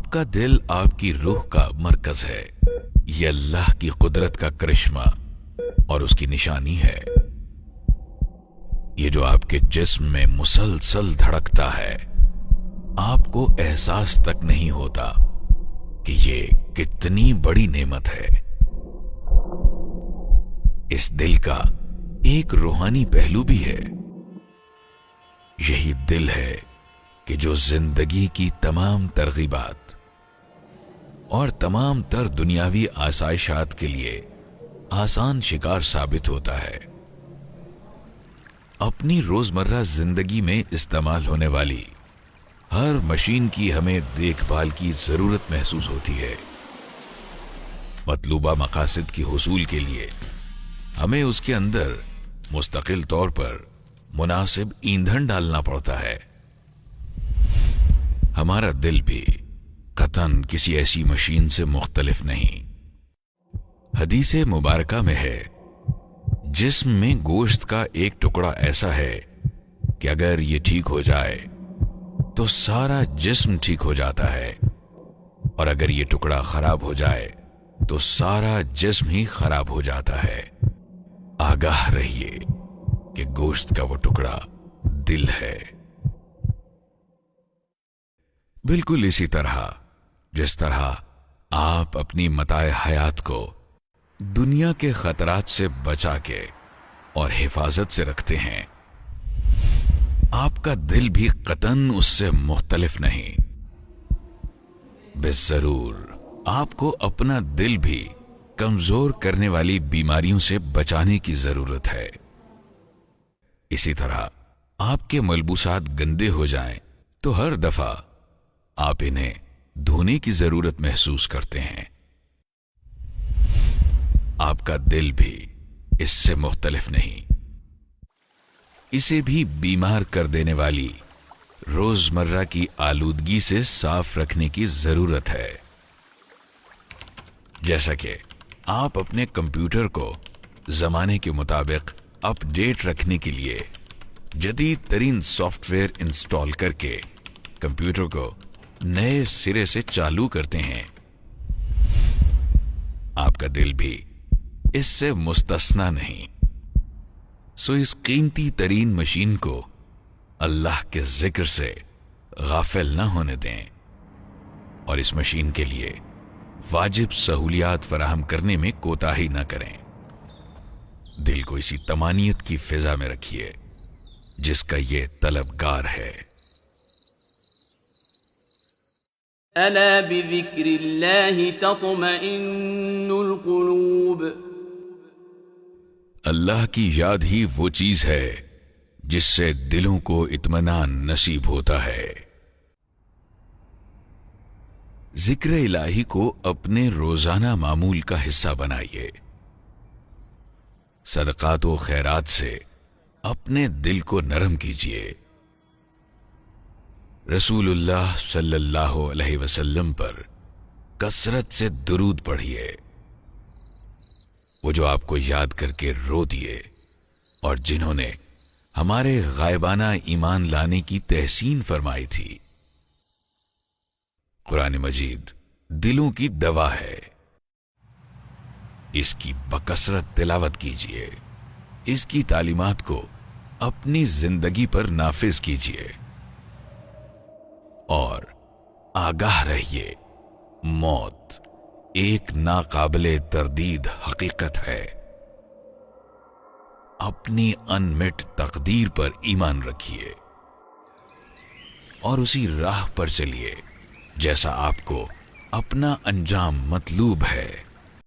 آپ کا دل آپ کی روح کا مرکز ہے. یہ اللہ کی قدرت کا کرشمہ اور اس کی نشانی ہے. یہ جو آپ کے جسم میں مسلسل دھڑکتا ہے، آپ کو احساس تک نہیں ہوتا کہ یہ کتنی بڑی نعمت ہے. اس دل کا ایک روحانی پہلو بھی ہے. یہی دل ہے کہ جو زندگی کی تمام ترغیبات اور تمام تر دنیاوی آسائشات کے لیے آسان شکار ثابت ہوتا ہے. اپنی روزمرہ زندگی میں استعمال ہونے والی ہر مشین کی ہمیں دیکھ بھال کی ضرورت محسوس ہوتی ہے. مطلوبہ مقاصد کی حصول کے لیے ہمیں اس کے اندر مستقل طور پر مناسب ایندھن ڈالنا پڑتا ہے. ہمارا دل بھی قطعاً کسی ایسی مشین سے مختلف نہیں. حدیث مبارکہ میں ہے، جسم میں گوشت کا ایک ٹکڑا ایسا ہے کہ اگر یہ ٹھیک ہو جائے تو سارا جسم ٹھیک ہو جاتا ہے، اور اگر یہ ٹکڑا خراب ہو جائے تو سارا جسم ہی خراب ہو جاتا ہے. آگاہ رہیے کہ گوشت کا وہ ٹکڑا دل ہے. بالکل اسی طرح جس طرح آپ اپنی متاع حیات کو دنیا کے خطرات سے بچا کے اور حفاظت سے رکھتے ہیں، آپ کا دل بھی قطعاً اس سے مختلف نہیں. بس ضرور آپ کو اپنا دل بھی کمزور کرنے والی بیماریوں سے بچانے کی ضرورت ہے. اسی طرح آپ کے ملبوسات گندے ہو جائیں تو ہر دفعہ آپ انہیں دھونے کی ضرورت محسوس کرتے ہیں. آپ کا دل بھی اس سے مختلف نہیں. اسے بھی بیمار کر دینے والی روزمرہ کی آلودگی سے صاف رکھنے کی ضرورت ہے. جیسا کہ آپ اپنے کمپیوٹر کو زمانے کے مطابق اپ ڈیٹ رکھنے کے لیے جدید ترین سافٹ ویئر انسٹال کر کے کمپیوٹر کو نئے سرے سے چالو کرتے ہیں، آپ کا دل بھی اس سے مستثنا نہیں. سو اس قیمتی ترین مشین کو اللہ کے ذکر سے غافل نہ ہونے دیں، اور اس مشین کے لیے واجب سہولیات فراہم کرنے میں کوتاہی نہ کریں. دل کو اسی طمانینت کی فضا میں رکھیے جس کا یہ طلبگار ہے. ألا بذكر الله تطمئن القلوب. اللہ کی یاد ہی وہ چیز ہے جس سے دلوں کو اطمینان نصیب ہوتا ہے. ذکر الہی کو اپنے روزانہ معمول کا حصہ بنائیے. صدقات و خیرات سے اپنے دل کو نرم کیجیے. رسول اللہ صلی اللہ علیہ وسلم پر کثرت سے درود پڑھیے، وہ جو آپ کو یاد کر کے رو دیے اور جنہوں نے ہمارے غائبانہ ایمان لانے کی تحسین فرمائی تھی. قرآن مجید دلوں کی دوا ہے. اس کی بکثرت تلاوت کیجیے، اس کی تعلیمات کو اپنی زندگی پر نافذ کیجیے، اور آگاہ رہیے موت ایک ناقابل تردید حقیقت ہے. اپنی انمٹ تقدیر پر ایمان رکھیے اور اسی راہ پر چلیے جیسا آپ کو اپنا انجام مطلوب ہے.